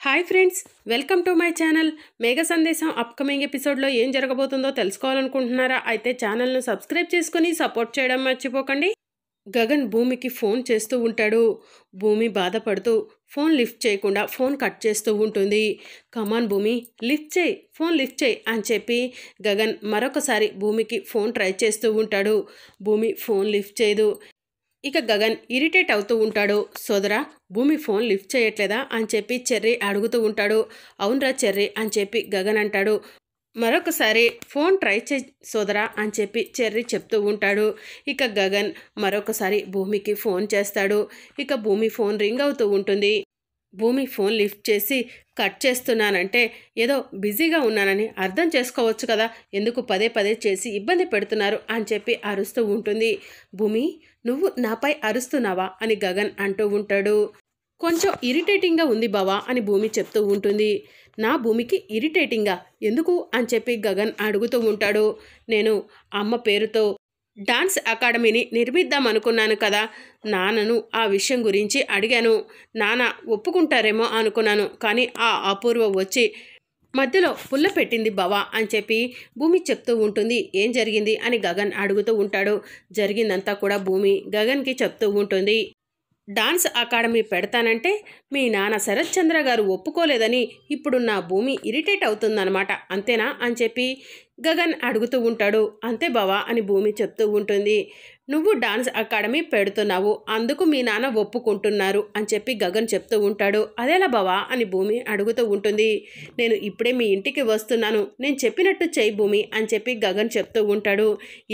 Hi friends, welcome to my channel. మేఘ సందేశం upcoming ఎపిసోడ్లో ఏం జరగబోతుందో తెలుసుకోవాలనుకుంటున్నారా? అయితే ఛానల్ను సబ్స్క్రైబ్ చేసుకుని సపోర్ట్ చేయడం మర్చిపోకండి. గగన్ భూమికి ఫోన్ చేస్తూ ఉంటాడు. భూమి బాధపడుతూ ఫోన్ లిఫ్ట్ చేయకుండా ఫోన్ కట్ చేస్తూ ఉంటుంది. కమాన్ భూమి, లిఫ్ట్ చేయి, ఫోన్ లిఫ్ట్ చేయి అని చెప్పి గగన్ మరొకసారి భూమికి ఫోన్ ట్రై చేస్తూ ఉంటాడు. భూమి ఫోన్ లిఫ్ట్ చేయదు. ఇక గగన్ ఇరిటేట్ అవుతూ ఉంటాడు. సోదరా, భూమి ఫోన్ లిఫ్ట్ చేయట్లేదా అని చెప్పి చెర్రీ అడుగుతూ ఉంటాడు. అవునరా చెర్రీ అని చెప్పి గగన్ అంటాడు. మరొకసారి ఫోన్ ట్రై చేయి సోదరా అని చెప్పి చెర్రీ చెప్తూ ఉంటాడు. ఇక గగన్ మరొకసారి భూమికి ఫోన్ చేస్తాడు. ఇక భూమి ఫోన్ రింగ్ అవుతూ ఉంటుంది. భూమి ఫోన్ లిఫ్ట్ చేసి కట్ చేస్తున్నానంటే ఏదో బిజీగా ఉన్నానని అర్థం చేసుకోవచ్చు కదా, ఎందుకు పదే పదే చేసి ఇబ్బంది పెడుతున్నారు అని చెప్పి అరుస్తూ ఉంటుంది. భూమి, నువ్వు నాపై అరుస్తున్నావా అని గగన్ అంటూ ఉంటాడు. కొంచెం ఇరిటేటింగ్గా ఉంది బావా అని భూమి చెప్తూ ఉంటుంది. నా భూమికి ఇరిటేటింగా ఎందుకు అని చెప్పి గగన్ అడుగుతూ ఉంటాడు. నేను అమ్మ పేరుతో డాన్స్ అకాడమీని నిర్మిద్దాం అనుకున్నాను కదా, నాన్నను ఆ విషయం గురించి అడిగాను. నాన్న ఒప్పుకుంటారేమో అనుకున్నాను, కానీ ఆ అపూర్వ వచ్చి మధ్యలో పుల్ల పెట్టింది బావా అని చెప్పి భూమి చెప్తూ ఉంటుంది. ఏం జరిగింది అని గగన్ అడుగుతూ ఉంటాడు. జరిగిందంతా కూడా భూమి గగన్కి చెప్తూ ఉంటుంది. డాన్స్ అకాడమీ పెడతానంటే మీ నాన్న శరత్ చంద్ర గారు ఒప్పుకోలేదని ఇప్పుడు నా భూమి ఇరిటేట్ అవుతుందన్నమాట, అంతేనా అని చెప్పి గగన్ అడుగుతూ ఉంటాడు. అంతే బావా అని భూమి చెప్తూ ఉంటుంది. నువ్వు డాన్స్ అకాడమీ పెడుతున్నావు, అందుకు మీ నాన్న ఒప్పుకుంటున్నారు అని చెప్పి గగన్ చెప్తూ ఉంటాడు. అదేలా బావా అని భూమి అడుగుతూ ఉంటుంది. నేను ఇప్పుడే మీ ఇంటికి వస్తున్నాను, నేను చెప్పినట్టు చెయ్యి భూమి అని చెప్పి గగన్ చెప్తూ ఉంటాడు.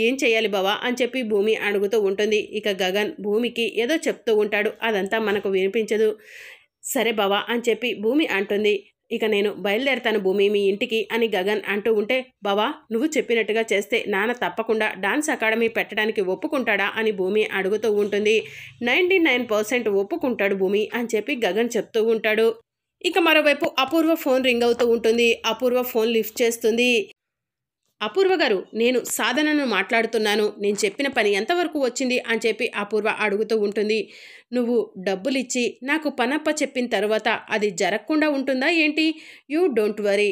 ఏం చెయ్యాలి బావా అని చెప్పి భూమి అడుగుతూ ఉంటుంది. ఇక గగన్ భూమికి ఏదో చెప్తూ ఉంటాడు, అదంతా మనకు వినిపించదు. సరే బావా అని చెప్పి భూమి అంటుంది. ఇక నేను బయలుదేరుతాను భూమి మీ ఇంటికి అని గగన్ అంటూ ఉంటే, బావా నువ్వు చెప్పినట్టుగా చేస్తే నాన్న తప్పకుండా డాన్స్ అకాడమీ పెట్టడానికి ఒప్పుకుంటాడా అని భూమి అడుగుతూ ఉంటుంది. 99% ఒప్పుకుంటాడు భూమి అని చెప్పి గగన్ చెప్తూ ఉంటాడు. ఇక మరోవైపు అపూర్వ ఫోన్ రింగ్ అవుతూ ఉంటుంది. అపూర్వ ఫోన్ లిఫ్ట్ చేస్తుంది. అపూర్వ గారు, నేను సాధనను మాట్లాడుతున్నాను, నేను చెప్పిన పని ఎంతవరకు వచ్చింది అని చెప్పి అపూర్వ అడుగుతూ ఉంటుంది. నువ్వు డబ్బులిచ్చి నాకు పనప్ప చెప్పిన తర్వాత అది జరగకుండా ఉంటుందా ఏంటి? యూ డోంట్ వరీ,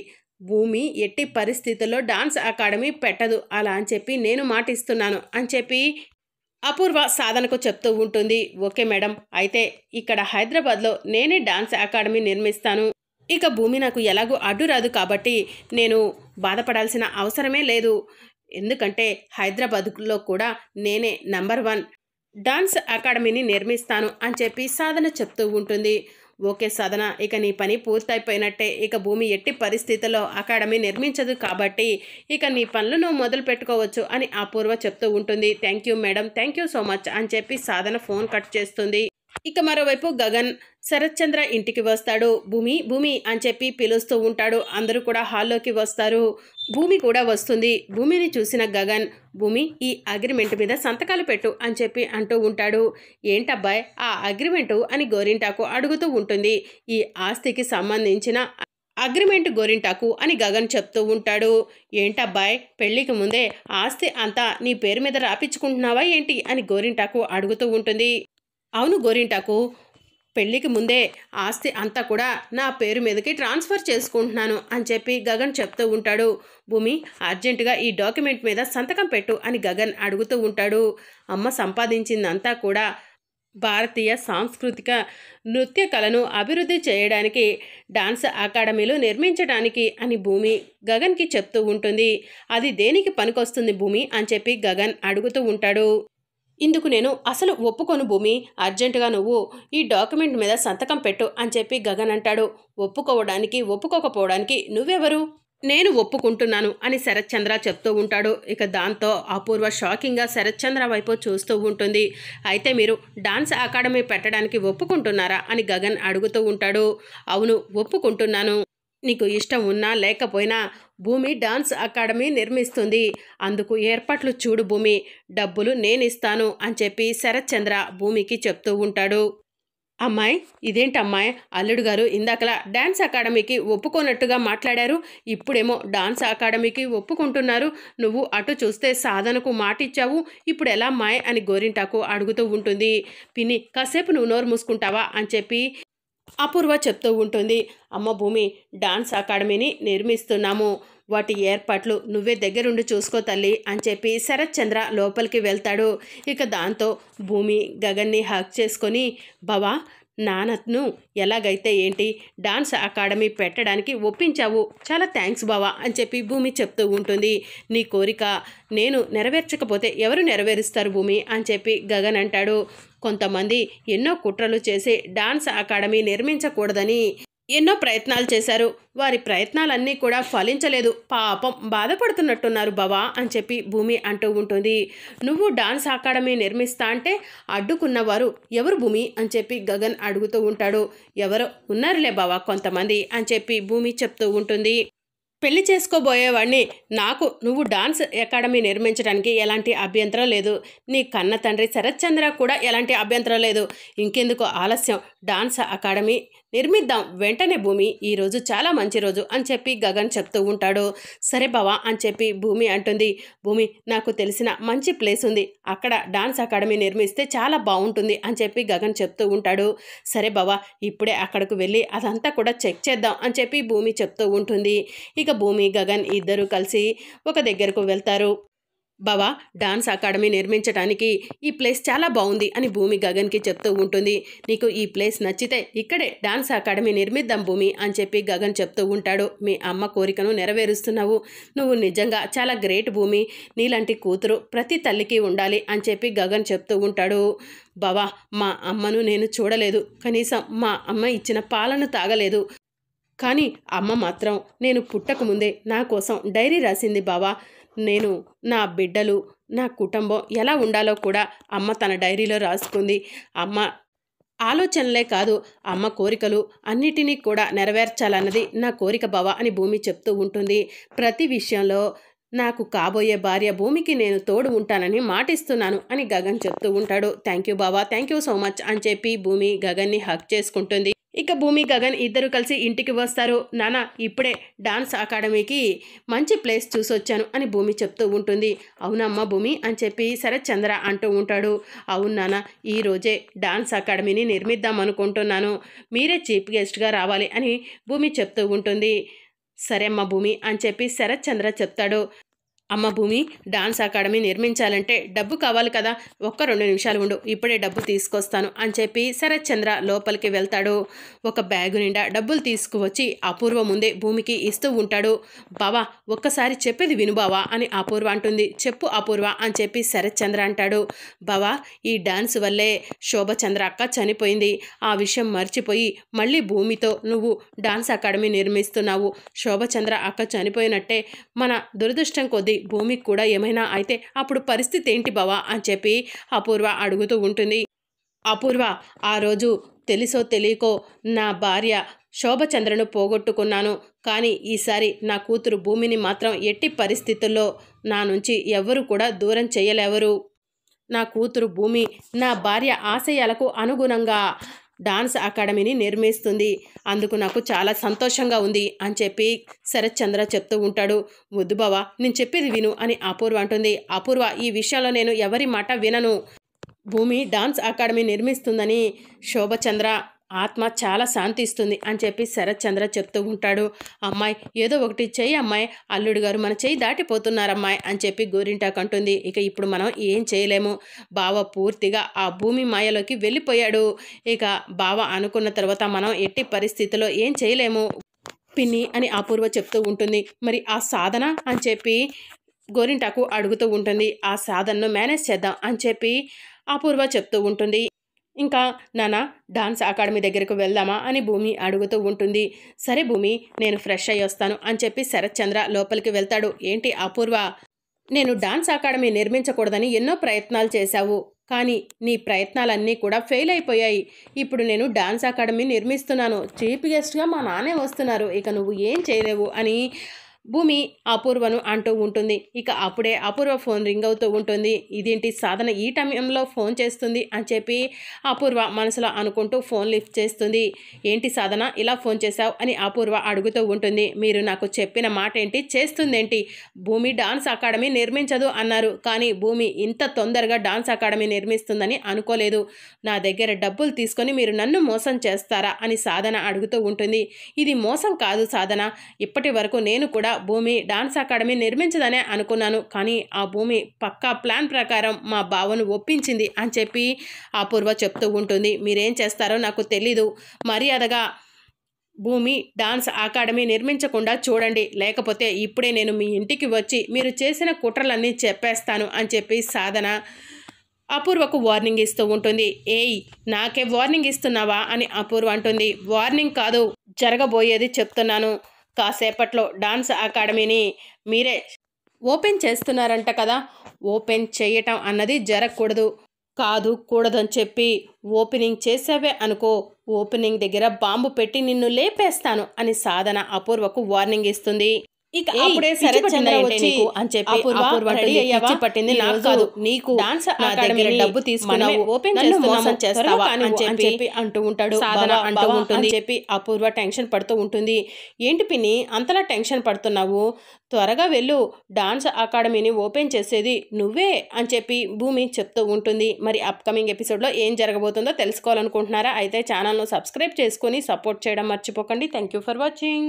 భూమి ఎట్టి పరిస్థితుల్లో డాన్స్ అకాడమీ పెట్టదు అలా అని చెప్పి నేను మాటిస్తున్నాను అని చెప్పి అపూర్వ సాధనకు చెప్తూ ఉంటుంది. ఓకే మేడం, అయితే ఇక్కడ హైదరాబాద్లో నేనే డాన్స్ అకాడమీ నిర్మిస్తాను. ఇక భూమి నాకు ఎలాగో అడ్డు రాదు కాబట్టి నేను బాధపడాల్సిన అవసరమే లేదు, ఎందుకంటే హైదరాబాద్లో కూడా నేనే నంబర్ 1 డాన్స్ అకాడమీని నిర్మిస్తాను అని చెప్పి సాధన చెప్తూ ఉంటుంది. ఓకే సాధన, ఇక నీ పని పూర్తయిపోయినట్టే. ఇక భూమి ఎట్టి పరిస్థితుల్లో అకాడమీ నిర్మించదు కాబట్టి ఇక నీ పనులు నువ్వు మొదలు పెట్టుకోవచ్చు అని అపూర్వ చెప్తూ ఉంటుంది. Thank you madam, thank you so much అని చెప్పి సాధన ఫోన్ కట్ చేస్తుంది. ఇక మరోవైపు గగన్ శరత్ చంద్ర ఇంటికి వస్తాడు. భూమి భూమి అని చెప్పి పిలుస్తూ ఉంటాడు. అందరూ కూడా హాల్లోకి వస్తారు. భూమి కూడా వస్తుంది. భూమిని చూసిన గగన్, భూమి ఈ అగ్రిమెంట్ మీద సంతకాలు పెట్టు అని చెప్పి అంటూ ఉంటాడు. ఏంటబ్బాయ్ ఆ అగ్రిమెంటు అని గోరింటాకు అడుగుతూ ఉంటుంది. ఈ ఆస్తికి సంబంధించిన అగ్రిమెంట్ గోరింటాకు అని గగన్ చెప్తూ ఉంటాడు. ఏంటబ్బాయ్ పెళ్లికి ముందే ఆస్తి అంతా నీ పేరు మీద రాపించుకుంటున్నావా ఏంటి అని గోరింటాకు అడుగుతూ ఉంటుంది. అవును గోరింటాకు, పెళ్ళికి ముందే ఆస్తి అంతా కూడా నా పేరు మీదకి ట్రాన్స్ఫర్ చేసుకుంటున్నాను అని చెప్పి గగన్ చెప్తూ ఉంటాడు. భూమి అర్జెంటుగా ఈ డాక్యుమెంట్ మీద సంతకం పెట్టు అని గగన్ అడుగుతూ ఉంటాడు. అమ్మ సంపాదించిందంతా కూడా భారతీయ సాంస్కృతిక నృత్య కళను అభివృద్ధి చేయడానికి, డాన్స్ అకాడమీలు నిర్మించడానికి అని భూమి గగన్కి చెప్తూ ఉంటుంది. అది దేనికి పనికొస్తుంది భూమి అని చెప్పి గగన్ అడుగుతూ ఉంటాడు. ఇందుకు నేను అసలు ఒప్పుకోను భూమి, అర్జెంటుగా నువ్వు ఈ డాక్యుమెంట్ మీద సంతకం పెట్టు అని చెప్పి గగన్ అంటాడు. ఒప్పుకోవడానికి ఒప్పుకోకపోవడానికి నువ్వెవరు? నేను ఒప్పుకుంటున్నాను అని శరత్ చంద్ర చెప్తూ ఉంటాడు. ఇక దాంతో అపూర్వ షాకింగ్గా శరత్ చంద్ర వైపు చూస్తూ ఉంటుంది. అయితే మీరు డాన్స్ అకాడమీ పెట్టడానికి ఒప్పుకుంటున్నారా అని గగన్ అడుగుతూ ఉంటాడు. అవును ఒప్పుకుంటున్నాను, నీకు ఇష్టం ఉన్నా లేకపోయినా భూమి డాన్స్ అకాడమీ నిర్మిస్తుంది, అందుకు ఏర్పాట్లు చూడు భూమి, డబ్బులు నేనిస్తాను అని చెప్పి శరత్ చంద్ర భూమికి చెప్తూ ఉంటాడు. అమ్మాయి ఇదేంటమ్మాయి, అల్లుడు గారు ఇందాకలా డాన్స్ అకాడమీకి ఒప్పుకోనట్టుగా మాట్లాడారు, ఇప్పుడేమో డాన్స్ అకాడమీకి ఒప్పుకుంటున్నారు, నువ్వు అటు చూస్తే సాధనకు మాటిచ్చావు, ఇప్పుడు ఎలా అమ్మాయి అని గోరింటాకు అడుగుతూ ఉంటుంది. పిన్ని కాసేపు నువ్వు నోరు మూసుకుంటావా అని చెప్పి అపూర్వ చెప్తూ ఉంటుంది. అమ్మ భూమి, డాన్స్ అకాడమీని నిర్మిస్తున్నాము, వాటి ఏర్పాట్లు నువ్వే దగ్గరుండి చూసుకో తల్లి అని చెప్పి శరత్ చంద్ర లోపలికి వెళ్తాడు. ఇక దాంతో భూమి గగన్ని హక్ చేసుకొని, బావా నాన్నను ఎలాగైతే ఏంటి డాన్స్ అకాడమీ పెట్టడానికి ఒప్పించావు, చాలా థ్యాంక్స్ బావా అని చెప్పి భూమి చెప్తూ ఉంటుంది. నీ కోరిక నేను నెరవేర్చకపోతే ఎవరు నెరవేరుస్తారు భూమి అని చెప్పి గగన్ అంటాడు. కొంతమంది ఎన్నో కుట్రలు చేసి డాన్స్ అకాడమీ నిర్మించకూడదని ఎన్నో ప్రయత్నాలు చేశారు, వారి ప్రయత్నాలన్నీ కూడా ఫలించలేదు, పాపం బాధపడుతున్నట్టున్నారు బావా అని చెప్పి భూమి అంటూ ఉంటుంది. నువ్వు డాన్స్ అకాడమీ నిర్మిస్తా అంటే అడ్డుకున్నవారు ఎవరు భూమి అని చెప్పి గగన్ అడుగుతూ ఉంటాడు. ఎవరో ఉన్నారులే బావా కొంతమంది అని చెప్పి భూమి చెప్తూ ఉంటుంది. పెళ్లి చేసుకోబోయేవాడిని, నాకు నువ్వు డాన్స్ అకాడమీ నిర్మించడానికి ఎలాంటి అభ్యంతరం లేదు, నీ కన్న తండ్రి శరత్ చంద్ర కూడా ఎలాంటి అభ్యంతరం లేదు, ఇంకెందుకు ఆలస్యం, డాన్స్ అకాడమీ నిర్మిద్దాం వెంటనే భూమి, ఈరోజు చాలా మంచి రోజు అని చెప్పి గగన్ చెప్తూ ఉంటాడు. సరే బావా అని చెప్పి భూమి అంటుంది. భూమి నాకు తెలిసిన మంచి ప్లేస్ ఉంది, అక్కడ డాన్స్ అకాడమీ నిర్మిస్తే చాలా బాగుంటుంది అని చెప్పి గగన్ చెప్తూ ఉంటాడు. సరే బావా ఇప్పుడే అక్కడికి వెళ్ళి అదంతా కూడా చెక్ చేద్దాం అని చెప్పి భూమి చెప్తూ ఉంటుంది. ఇక భూమి గగన్ ఇద్దరు కలిసి ఒక దగ్గరకు వెళ్తారు. బావా డాన్స్ అకాడమీ నిర్మించడానికి ఈ ప్లేస్ చాలా బాగుంది అని భూమి గగన్కి చెప్తూ ఉంటుంది. నీకు ఈ ప్లేస్ నచ్చితే ఇక్కడే డాన్స్ అకాడమీ నిర్మిద్దాం భూమి అని చెప్పి గగన్ చెప్తూ ఉంటాడు. మీ అమ్మ కోరికను నెరవేరుస్తున్నావు, నువ్వు నిజంగా చాలా గ్రేట్ భూమి, నీలాంటి కూతురు ప్రతి తల్లికి ఉండాలి అని చెప్పి గగన్ చెప్తూ ఉంటాడు. బావా మా అమ్మను నేను చూడలేదు, కనీసం మా అమ్మ ఇచ్చిన పాలను తాగలేదు, కానీ అమ్మ మాత్రం నేను పుట్టకముందే నా కోసం డైరీ రాసింది బావా, నేను నా బిడ్డలు నా కుటుంబం ఎలా ఉండాలో కూడా అమ్మ తన డైరీలో రాసుకుంది. అమ్మ ఆలోచనలే కాదు అమ్మ కోరికలు అన్నిటినీ కూడా నెరవేర్చాలన్నది నా కోరిక బావా అని భూమి చెప్తూ ఉంటుంది. ప్రతి విషయంలో నాకు కాబోయే భార్య భూమికి నేను తోడు ఉంటానని మాటిస్తున్నాను అని గగన్ చెప్తూ ఉంటాడు. థ్యాంక్ యూ బావా, థ్యాంక్ యూ సో మచ్ అని చెప్పి భూమి గగన్ని హక్ చేసుకుంటుంది. ఇక భూమి గగన్ ఇద్దరు కలిసి ఇంటికి వస్తారు. నాన్న ఇప్పుడే డాన్స్ అకాడమీకి మంచి ప్లేస్ చూసొచ్చాను అని భూమి చెప్తూ ఉంటుంది. అవునమ్మా భూమి అని చెప్పి శరత్ చంద్ర అంటూ ఉంటాడు. అవును నాన్న ఈరోజే డాన్స్ అకాడమీని నిర్మిద్దాం అనుకుంటున్నాను, మీరే చీఫ్ గెస్ట్గా రావాలి అని భూమి చెప్తూ ఉంటుంది. సరే అమ్మ భూమి అని చెప్పి శరత్ చంద్ర చెప్తాడు. అమ్మ భూమి డాన్స్ అకాడమీ నిర్మించాలంటే డబ్బు కావాలి కదా, ఒక్క 2 నిమిషాలు ఉండు ఇప్పుడే డబ్బు తీసుకొస్తాను అని చెప్పి శరత్ చంద్ర లోపలికి వెళ్తాడు. ఒక బ్యాగు నిండా డబ్బులు తీసుకువచ్చి అపూర్వ ముందే భూమికి ఇస్తూ ఉంటాడు. బావా ఒక్కసారి చెప్పేది విను బావా అని అపూర్వ అంటుంది. చెప్పు అపూర్వ అని చెప్పి శరత్ చంద్ర అంటాడు. బావా ఈ డాన్స్ వల్లే శోభచంద్ర అక్క చనిపోయింది, ఆ విషయం మర్చిపోయి మళ్ళీ భూమితో నువ్వు డాన్స్ అకాడమీ నిర్మిస్తున్నావు, శోభచంద్ర అక్క చనిపోయినట్టే, మన దురదృష్టం కొద్దీ భూమికి కూడా ఏమైనా అయితే అప్పుడు పరిస్థితి ఏంటి బావా అని చెప్పి అపూర్వ అడుగుతూ ఉంటుంది. అపూర్వ ఆ రోజు తెలుసో తెలియకో నా భార్య శోభచంద్రను పోగొట్టుకున్నాను, కానీ ఈసారి నా కూతురు భూమిని మాత్రం ఎట్టి పరిస్థితుల్లో నా నుంచి ఎవ్వరూ కూడా దూరం చేయలేవరు. నా కూతురు భూమి నా భార్య ఆశయాలకు అనుగుణంగా డాన్స్ అకాడమీని నిర్మిస్తుంది, అందుకు నాకు చాలా సంతోషంగా ఉంది అని చెప్పి శరత్ చంద్ర చెప్తూ ఉంటాడు. వద్దు బావా నేను చెప్పేది విను అని అపూర్వ అంటుంది. అపూర్వ ఈ విషయంలో నేను ఎవరి మాట వినను, భూమి డాన్స్ అకాడమీ నిర్మిస్తుందని శోభచంద్ర ఆత్మ చాలా శాంతిస్తుంది అని చెప్పి శరత్ చంద్ర చెప్తూ ఉంటాడు. అమ్మాయి ఏదో ఒకటి చెయ్యి అమ్మాయి, అల్లుడు గారు మన చెయ్యి దాటిపోతున్నారమ్మాయి అని చెప్పి గోరింటాకు అంటుంది. ఇక ఇప్పుడు మనం ఏం చేయలేము, బావ పూర్తిగా ఆ భూమి మాయలోకి వెళ్ళిపోయాడు, ఇక బావ అనుకున్న తర్వాత మనం ఎట్టి పరిస్థితిలో ఏం చేయలేము పిన్ని అని అపూర్వ చెప్తూ ఉంటుంది. మరి ఆ సాధన అని చెప్పి గోరింటాకు అడుగుతూ ఉంటుంది. ఆ సాధనను మేనేజ్ చేద్దాం అని చెప్పి అపూర్వ చెప్తూ ఉంటుంది. ఇంకా నాన్న డాన్స్ అకాడమీ దగ్గరకు వెళ్దామా అని భూమి అడుగుతూ ఉంటుంది. సరే భూమి నేను ఫ్రెష్ అయ్యి వస్తాను అని చెప్పి శరత్ చంద్ర లోపలికి వెళ్తాడు. ఏంటి అపూర్వ, నేను డాన్స్ అకాడమీ నిర్మించకూడదని ఎన్నో ప్రయత్నాలు చేశావు, కానీ నీ ప్రయత్నాలన్నీ కూడా ఫెయిల్ అయిపోయాయి, ఇప్పుడు నేను డాన్స్ అకాడమీ నిర్మిస్తున్నాను, చీఫ్ గెస్ట్గా మా నాన్నే వస్తున్నారు, ఇక నువ్వు ఏం చేయలేవు అని భూమి అపూర్వను అంటూ ఉంటుంది. ఇక అప్పుడే అపూర్వ ఫోన్ రింగ్ అవుతూ ఉంటుంది. ఇదేంటి సాధన ఈ టైంలో ఫోన్ చేస్తుంది అని చెప్పి అపూర్వ మనసులో అనుకుంటూ ఫోన్ లిఫ్ట్ చేస్తుంది. ఏంటి సాధన ఇలా ఫోన్ చేశావు అని అపూర్వ అడుగుతూ ఉంటుంది. మీరు నాకు చెప్పిన మాట ఏంటి, చేస్తుందేంటి? భూమి డాన్స్ అకాడమీ నిర్మించదు అన్నారు, కానీ భూమి ఇంత తొందరగా డాన్స్ అకాడమీ నిర్మిస్తుందని అనుకోలేదు. నా దగ్గర డబ్బులు తీసుకొని మీరు నన్ను మోసం చేస్తారా అని సాధన అడుగుతూ ఉంటుంది. ఇది మోసం కాదు సాధన, ఇప్పటి వరకు నేను కూడా భూమి డాన్స్ అకాడమీ నిర్మించదనే అనుకున్నాను, కానీ ఆ భూమి పక్కా ప్లాన్ ప్రకారం మా బావను ఒప్పించింది అని చెప్పి అపూర్వ చెప్తూ ఉంటుంది. మీరేం చేస్తారో నాకు తెలీదు, మర్యాదగా భూమి డాన్స్ అకాడమీ నిర్మించకుండా చూడండి, లేకపోతే ఇప్పుడే నేను మీ ఇంటికి వచ్చి మీరు చేసిన కుట్రలన్నీ చెప్పేస్తాను అని చెప్పి సాధన అపూర్వకు వార్నింగ్ ఇస్తూ ఉంటుంది. ఏయ్, నాకే వార్నింగ్ ఇస్తున్నావా అని అపూర్వ అంటుంది. వార్నింగ్ కాదు, జరగబోయేది చెప్తున్నాను. కాసేపట్లో డాన్స్ అకాడమీని మీరే ఓపెన్ చేస్తున్నారంట కదా, ఓపెన్ చేయటం అన్నది జరగకూడదు. కాదు కూడదని చెప్పి ఓపెనింగ్ చేసావే అనుకో, ఓపెనింగ్ దగ్గర బాంబు పెట్టి నిన్ను లేపేస్తాను అని సాధన అపూర్వకు వార్నింగ్ ఇస్తుంది. ఇక అప్పుడే సరే చంద్ర వచ్చి అని చెప్పి అపూర్వ పట్టింది నాకు కాదు, నీకు డాన్స్ అకాడమీ డబ్బు తీసుకున్నావు, ఓపెన్ మోసం చేస్తావా అని చెప్పి అంటూ ఉంటాడు. సాధన అంటూ ఉంటుంది చెప్పి అపూర్వ టెన్షన్ పడుతూ ఉంటుంది. ఏంటి పిన్ని అంతలా టెన్షన్ పడుతున్నావు, త్వరగా వెళ్ళు, డాన్స్ అకాడమీని ఓపెన్ చేసేది నువ్వే అని చెప్పి భూమి చెప్తూ ఉంటుంది. మరి అప్కమింగ్ ఎపిసోడ్లో ఏం జరగబోతుందో తెలుసుకోవాలనుకుంటున్నారా? అయితే ఛానల్ను సబ్స్క్రైబ్ చేసుకొని సపోర్ట్ చేయడం మర్చిపోకండి. Thank you for watching.